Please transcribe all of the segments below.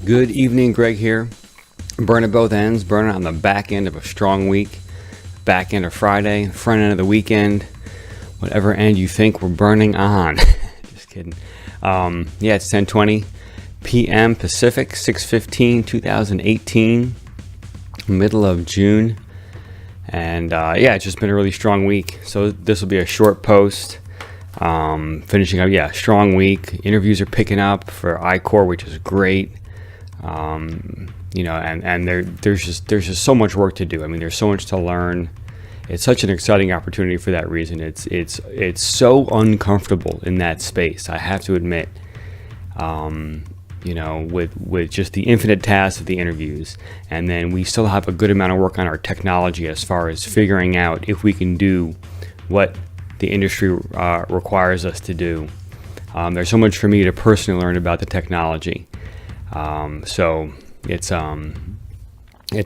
Good evening, Greg here. Burn at both ends, burning on the back end of a strong week, back end of Friday, front end of the weekend, whatever end you think we're burning on. Just kidding. It's 10:20 p.m. Pacific, 6/15, 2018, middle of June. And it's just been a really strong week. So this will be a short post. Finishing up, strong week. Interviews are picking up for iCore, which is great. There's just so much work to do. I mean, there's so much to learn. It's such an exciting opportunity for that reason. It's so uncomfortable in that space, I have to admit. With just the infinite tasks of the interviews, and then we still have a good amount of work on our technology as far as figuring out if we can do what the industry requires us to do. There's so much for me to personally learn about the technology. So it's a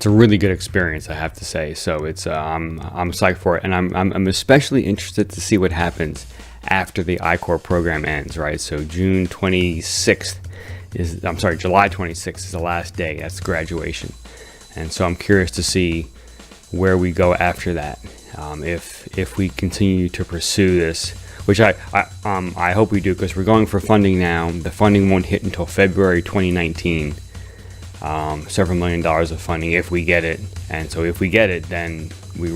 really good experience, I have to say. So I'm psyched for it, and I'm especially interested to see what happens after the iCore program ends. Right, so July 26th is the last day. That's graduation, and so I'm curious to see where we go after that. If we continue to pursue this, which I hope we do, because we're going for funding now. The funding won't hit until February 2019. Several $1 million of funding if we get it, and so if we get it, then we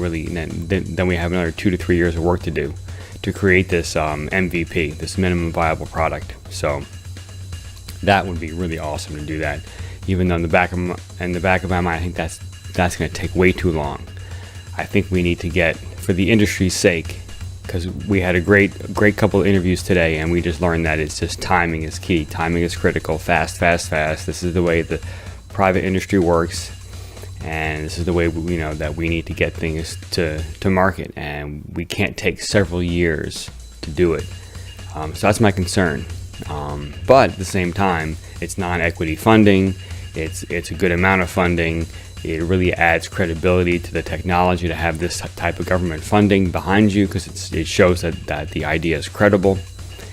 have another 2 to 3 years of work to do to create this MVP, this minimum viable product. So that would be really awesome to do that. Even though in the back of my mind, I think that's going to take way too long. I think we need to get, for the industry's sake, because we had a great couple of interviews today, and we just learned that it's just timing is key. Timing is critical. Fast. This is the way the private industry works, and this is the way that we need to get things to market, and we can't take several years to do it. So that's my concern. But at the same time, it's non-equity funding. It's a good amount of funding. It really adds credibility to the technology to have this type of government funding behind you, because it shows that the idea is credible.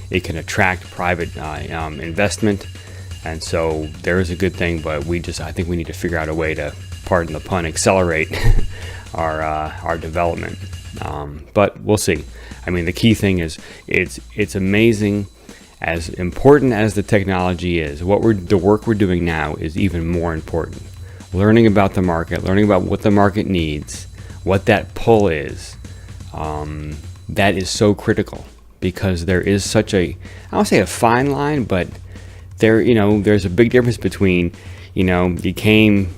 It can attract private investment, and so there is a good thing. But I think we need to figure out a way to, pardon the pun, accelerate our development. But we'll see. I mean, the key thing is it's amazing. As important as the technology is, the work we're doing now is even more important. Learning about the market, learning about what the market needs, what that pull is, that is so critical, because there is such I don't say a fine line, but there's a big difference between, you came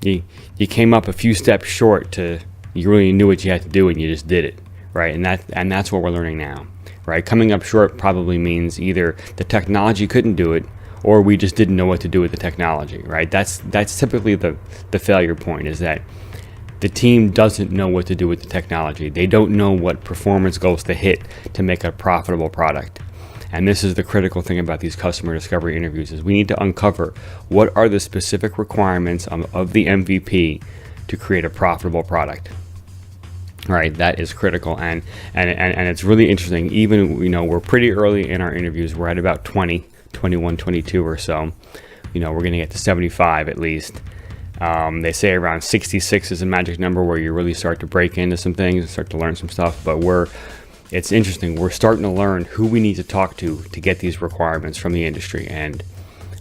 up a few steps short to, you really knew what you had to do and you just did it, right? And that's what we're learning now, right? Coming up short probably means either the technology couldn't do it, or we just didn't know what to do with the technology, right? That's typically the failure point, is that the team doesn't know what to do with the technology. They don't know what performance goals to hit to make a profitable product. And this is the critical thing about these customer discovery interviews, is we need to uncover what are the specific requirements of the MVP to create a profitable product. Right, that is critical, and it's really interesting. Even we're pretty early in our interviews. We're at about 21, 22 or so. We're going to get to 75 at least. They say around 66 is a magic number where you really start to break into some things and start to learn some stuff. But it's interesting. We're starting to learn who we need to talk to get these requirements from the industry. And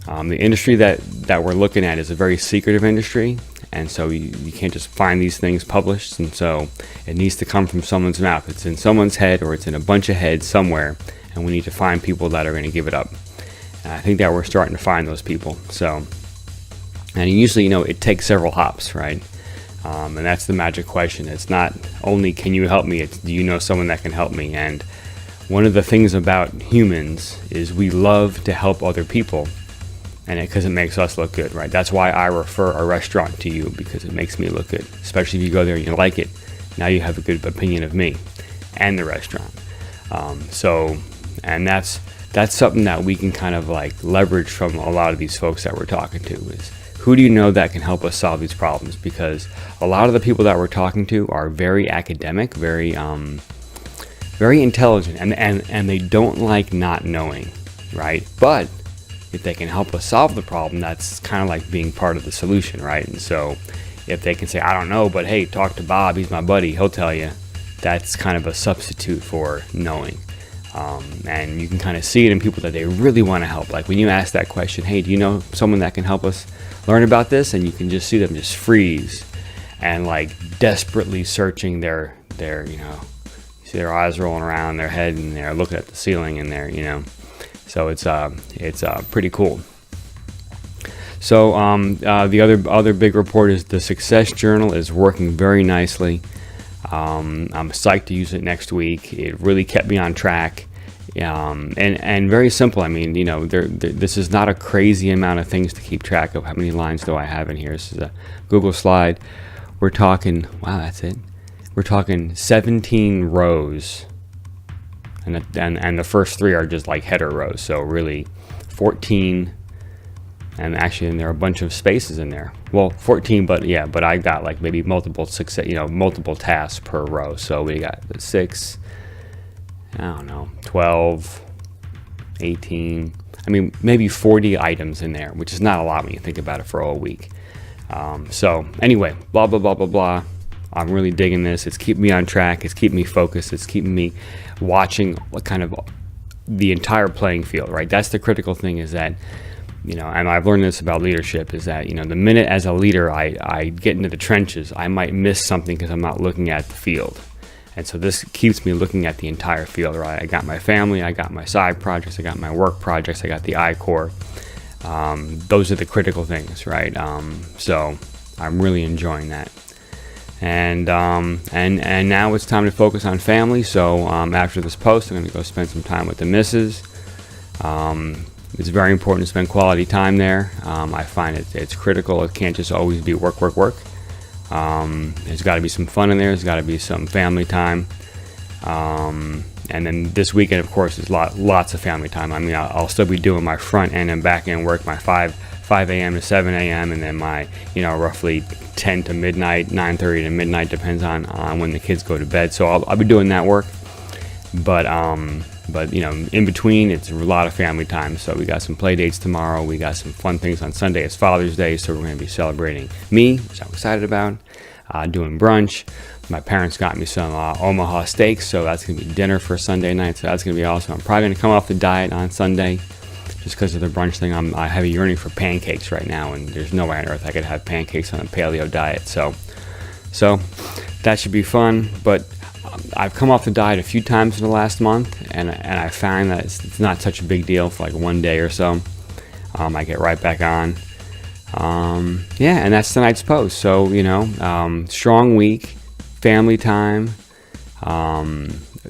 the industry that we're looking at is a very secretive industry. And so you can't just find these things published. And so it needs to come from someone's mouth. It's in someone's head, or it's in a bunch of heads somewhere. And we need to find people that are going to give it up. And I think that we're starting to find those people. So, and usually, it takes several hops, right? And that's the magic question. It's not only can you help me, it's do you know someone that can help me? And one of the things about humans is we love to help other people, and because it makes us look good, right? That's why I refer a restaurant to you, because it makes me look good. Especially if you go there and you like it, now you have a good opinion of me and the restaurant. And that's something that we can kind of like leverage from a lot of these folks that we're talking to, is who do you know that can help us solve these problems? Because a lot of the people that we're talking to are very academic, very intelligent, and they don't like not knowing, right? But if they can help us solve the problem, that's kind of like being part of the solution, right? And so if they can say, I don't know, but hey, talk to Bob, he's my buddy, he'll tell you, that's kind of a substitute for knowing. And you can kind of see it in people that they really want to help. Like when you ask that question, hey, do you know someone that can help us learn about this? And you can just see them just freeze and like desperately searching their you see their eyes rolling around their head, and they're looking at the ceiling, and they're, so it's pretty cool. So the other big report is the Success Journal is working very nicely. I'm psyched to use it next week. It really kept me on track, and very simple. I mean, this is not a crazy amount of things to keep track of. How many lines do I have in here? This is a Google slide. We're talking, wow, that's it. We're talking 17 rows, and the first 3 are just like header rows. So really 14. And actually, there are a bunch of spaces in there. Well, 14, but I got like maybe multiple tasks per row. So we got 6, 12, 18. I mean, maybe 40 items in there, which is not a lot when you think about it for a whole week. So anyway, blah, blah, blah, blah, blah. I'm really digging this. It's keeping me on track. It's keeping me focused. It's keeping me watching what kind of the entire playing field, right? That's the critical thing, is that, and I've learned this about leadership, is that, the minute as a leader I get into the trenches, I might miss something because I'm not looking at the field. And so this keeps me looking at the entire field, right? I got my family, I got my side projects, I got my work projects, I got the I-Core. Those are the critical things, right? So I'm really enjoying that. And now it's time to focus on family. So after this post, I'm going to go spend some time with the missus. It's very important to spend quality time there. I find it's critical. It can't just always be work. There's got to be some fun in there. There's got to be some family time. And then this weekend, of course, is lots of family time. I mean, I'll still be doing my front end and back end work, my 5 a.m. to 7 a.m. and then my, roughly 10 to midnight, 9:30 to midnight, depends on when the kids go to bed. So I'll be doing that work. But in between, it's a lot of family time. So we got some play dates tomorrow. We got some fun things on Sunday. It's Father's Day, so we're going to be celebrating me, which I'm excited about. Doing brunch. My parents got me some Omaha steaks, so that's going to be dinner for Sunday night. So that's going to be awesome. I'm probably going to come off the diet on Sunday just because of the brunch thing. I have a yearning for pancakes right now, and there's no way on earth I could have pancakes on a paleo diet. So that should be fun. But I've come off the diet a few times in the last month, and I find that it's not such a big deal for like one day or so. I get right back on. And that's tonight's post. So, strong week, family time.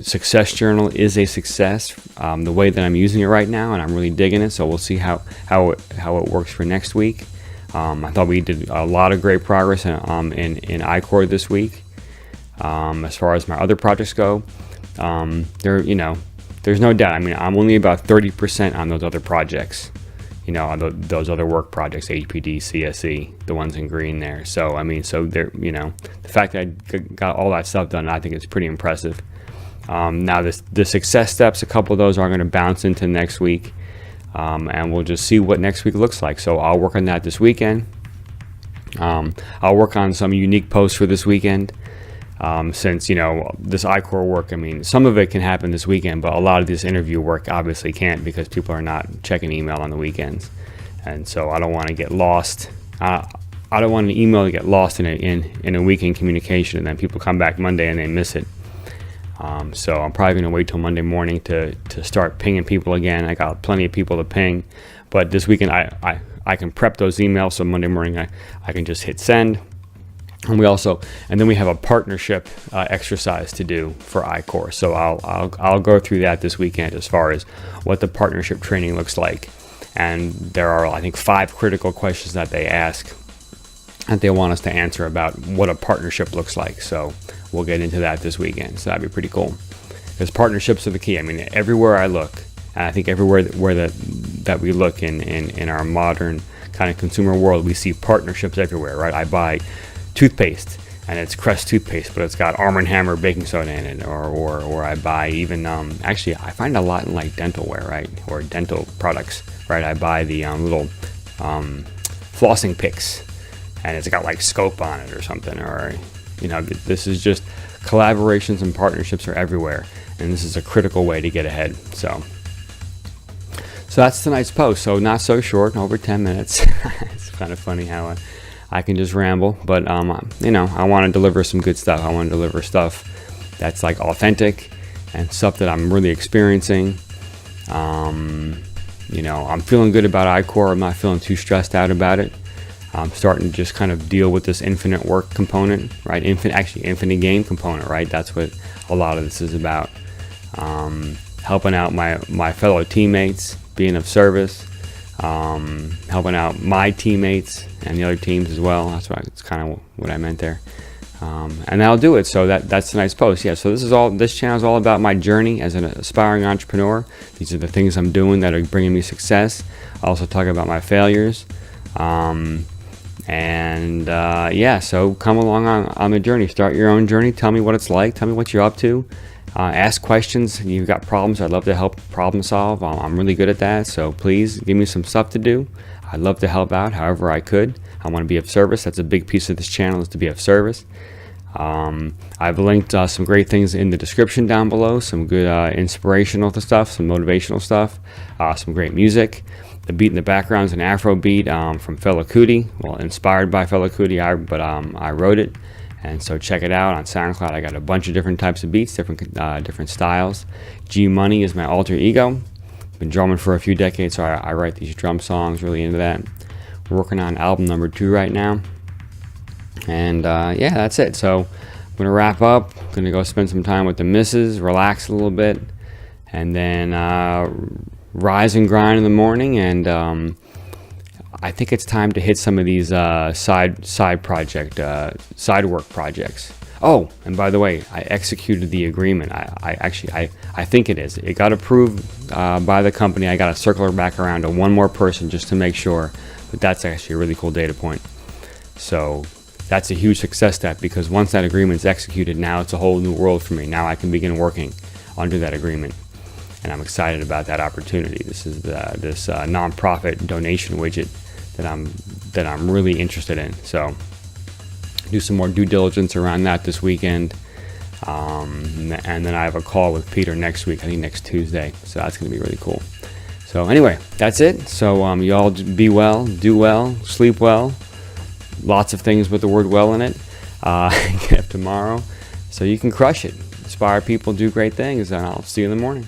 Success Journal is a success the way that I'm using it right now, and I'm really digging it. So we'll see how it works for next week. I thought we did a lot of great progress in I-Core this week. As far as my other projects go, there's no doubt. I mean, I'm only about 30% on those other projects. Those other work projects, HPD, CSE, the ones in green there. So, they're, the fact that I got all that stuff done, I think it's pretty impressive. Now, the success steps, a couple of those are going to bounce into next week, and we'll just see what next week looks like. So I'll work on that this weekend. I'll work on some unique posts for this weekend. Since, this I-Core work, some of it can happen this weekend, but a lot of this interview work obviously can't because people are not checking email on the weekends. And so I don't want to get lost. I don't want an email to get lost in a weekend communication, and then people come back Monday and they miss it. So I'm probably going to wait till Monday morning to start pinging people again. I got plenty of people to ping, but this weekend I can prep those emails, so Monday morning I can just hit send. And then we have a partnership exercise to do for I-Core. So I'll go through that this weekend as far as what the partnership training looks like. And there are, I think, 5 critical questions that they ask that they want us to answer about what a partnership looks like. So we'll get into that this weekend. So that'd be pretty cool. Because partnerships are the key. Everywhere I look, and I think everywhere that we look in our modern kind of consumer world, we see partnerships everywhere, right? I buy toothpaste and it's Crest toothpaste, but it's got Arm & Hammer baking soda in it. Or I buy even, actually, I find a lot in like dental wear, right? Or dental products, right? I buy the little flossing picks, and it's got like scope on it or something. Or, this is just collaborations and partnerships are everywhere, and this is a critical way to get ahead. So that's tonight's post. So not so short, over 10 minutes. It's kind of funny how I can just ramble, but I want to deliver some good stuff. I want to deliver stuff that's like authentic and stuff that I'm really experiencing. I'm feeling good about iCore. I'm not feeling too stressed out about it. I'm starting to just kind of deal with this infinite work component, right? Infinite game component, right? That's what a lot of this is about. Helping out my fellow teammates, being of service, helping out my teammates and the other teams as well. That's kind of what I meant there. And that'll do it. So that's tonight's post. Yeah. So this channel is all about my journey as an aspiring entrepreneur. These are the things I'm doing that are bringing me success. I also talk about my failures. So come along on the journey. Start your own journey. Tell me what it's like. Tell me what you're up to. Ask questions. You've got problems, I'd love to help problem solve. I'm really good at that, so please give me some stuff to do. I'd love to help out however I could. I want to be of service. That's a big piece of this channel, is to be of service. I've linked some great things in the description down below, some good inspirational stuff, some motivational stuff, some great music. The beat in the background is an Afro beat from Fela Kuti, well, inspired by Fela Kuti, but I wrote it. And so check it out on SoundCloud. I got a bunch of different types of beats, different styles. G Money is my alter ego. Been drumming for a few decades, so I write these drum songs, really into that. We're working on album number 2 right now. And that's it. So I'm going to wrap up. I'm going to go spend some time with the missus, relax a little bit, and then rise and grind in the morning. And I think it's time to hit some of these side work projects. Oh, and by the way, I executed the agreement. I think it is. It got approved by the company. I got to circle her back around to one more person just to make sure. But that's actually a really cool data point. So that's a huge success step, because once that agreement is executed, now it's a whole new world for me. Now I can begin working under that agreement. And I'm excited about that opportunity. This is this nonprofit donation widget that I'm really interested in. So do some more due diligence around that this weekend, and then I have a call with Peter next week, I think next Tuesday. So that's going to be really cool. So anyway, that's it. So you all be well, do well, sleep well. Lots of things with the word well in it. Get up tomorrow so you can crush it. Inspire people, do great things, and I'll see you in the morning.